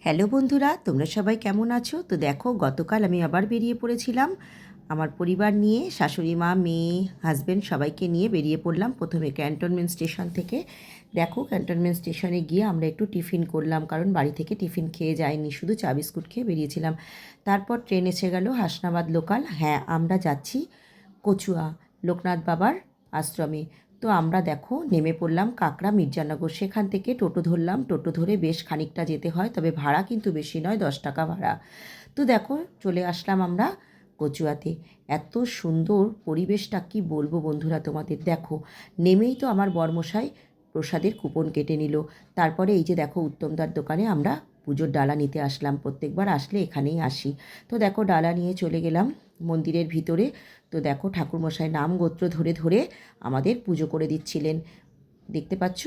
Hello বন্ধুরা, তোমরা সবাই কেমন আছো? তো দেখো, গতকাল আমি আবার বেরিয়ে পড়েছিলাম আমার পরিবার নিয়ে, শাশুড়ি মা, মেয়ে, হাজব্যান্ড সবাইকে নিয়ে বেরিয়ে পড়লাম প্রথমে ক্যান্টনমেন্ট স্টেশন থেকে। দেখো, ক্যান্টনমেন্ট স্টেশনে গিয়ে আমরা একটু টিফিন করলাম, কারণ বাড়ি থেকে টিফিন খেয়ে যাইনি, শুধু চা বিস্কুট খেয়ে বেরিয়েছিলাম। তারপর ট্রেন এসে গেল হাসনাবাদ লোকাল। হ্যাঁ, আমরা যাচ্ছি কচুয়া লোকনাথ বাবার আশ্রমে। তো আমরা দেখো নেমে পড়লাম কাকড়া মির্জানগর, সেখান থেকে টোটো ধরলাম। টোটো ধরে বেশ খানিকটা যেতে হয়, তবে ভাড়া কিন্তু বেশি নয়, 10 টাকা ভাড়া। তো দেখো চলে আসলাম আমরা কচুয়াতে। এত সুন্দর পরিবেশটা, কি বলবো বন্ধুরা তোমাদের। দেখো, নেমেই তো আমার বরমশাই প্রসাদের কুপন কেটে নিল। তারপরে এই যে দেখো, উত্তমদার দোকানে আমরা পুজোর ডালা নিতে আসলাম, প্রত্যেকবার আসলে এখানেই আসি। তো দেখো, ডালা নিয়ে চলে গেলাম মন্দিরের ভিতরে। তো দেখো, ঠাকুরমশাই নাম গোত্র ধরে ধরে আমাদের পুজো করে দিচ্ছিলেন। দেখতে পাচ্ছ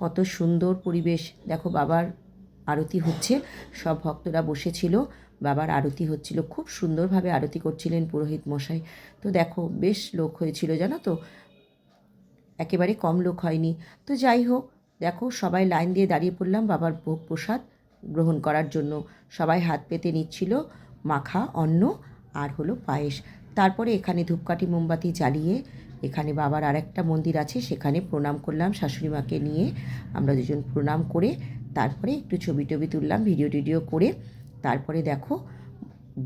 কত সুন্দর পরিবেশ। দেখো, বাবার আরতি হচ্ছে, সব ভক্তরা বসেছিল, বাবার আরতি হচ্ছিল, খুব সুন্দরভাবে আরতি করছিলেন পুরোহিত মশাই। তো দেখো, বেশ লোক হয়েছিল জানো তো, একেবারে কম লোক হয়নি। তো যাই হোক, দেখো সবাই লাইন দিয়ে দাঁড়িয়ে পড়লাম বাবার ভোগ প্রসাদ গ্রহণ করার জন্য। সবাই হাত পেতে নিচ্ছিল মাখা অন্ন আর হলো পায়েস। তারপরে এখানে ধূপকাঠি মোমবাতি জ্বালিয়ে, এখানে বাবার আরেকটা মন্দির আছে, সেখানে প্রণাম করলাম শাশুড়ি মাকে নিয়ে। আমরা দুজন প্রণাম করে তারপরে একটু ছবি টবি তুললাম, ভিডিও টিডিও করে। তারপরে দেখো,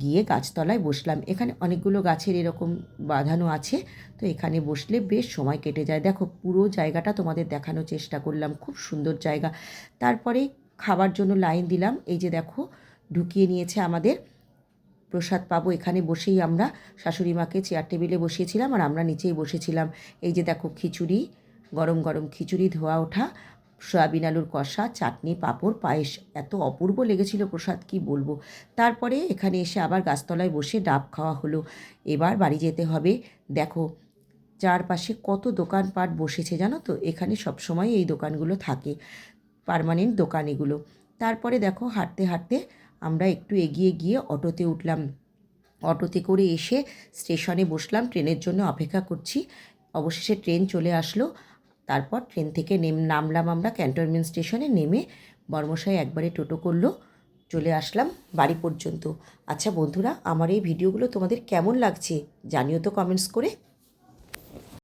গিয়ে গাছতলায় বসলাম। এখানে অনেকগুলো গাছের এরকম বাঁধানো আছে, তো এখানে বসলে বেশ সময় কেটে যায়। দেখো, পুরো জায়গাটা তোমাদের দেখানোর চেষ্টা করলাম, খুব সুন্দর জায়গা। তারপরে খাবার জন্য লাইন দিলাম। এই যে দেখো, ঢুকিয়ে নিয়েছে আমাদের। প্রসাদ পাবো এখানে বসেই। আমরা শাশুড়ি মাকে চেয়ার টেবিলে বসিয়েছিলাম আর আমরা নিচেই বসেছিলাম। এই যে দেখো, খিচুড়ি, গরম গরম খিচুড়ি, ধোয়া ওঠা, সয়াবিন আলুর কষা, চাটনি, পাঁপড়, পায়েস, এত অপূর্ব লেগেছিল প্রসাদ, কি বলবো। তারপরে এখানে এসে আবার গাছতলায় বসে ডাব খাওয়া হলো। এবার বাড়ি যেতে হবে। দেখো, চারপাশে কত দোকানপাট বসেছে জানো তো, এখানে সবসময় এই দোকানগুলো থাকে, পার্মানেন্ট দোকান এগুলো। তারপরে দেখো, হাঁটতে হাঁটতে আমরা একটু এগিয়ে গিয়ে অটোতে উঠলাম। অটোতে করে এসে স্টেশনে বসলাম, ট্রেনের জন্য অপেক্ষা করছি। অবশেষে ট্রেন চলে আসলো। তারপর ট্রেন থেকে নামলাম আমরা ক্যান্টনমেন্ট স্টেশনে। নেমে বর্মশাই একবারে টোটো করলো, চলে আসলাম বাড়ি পর্যন্ত। আচ্ছা বন্ধুরা, আমার এই ভিডিওগুলো তোমাদের কেমন লাগছে জানিও তো কমেন্টস করে।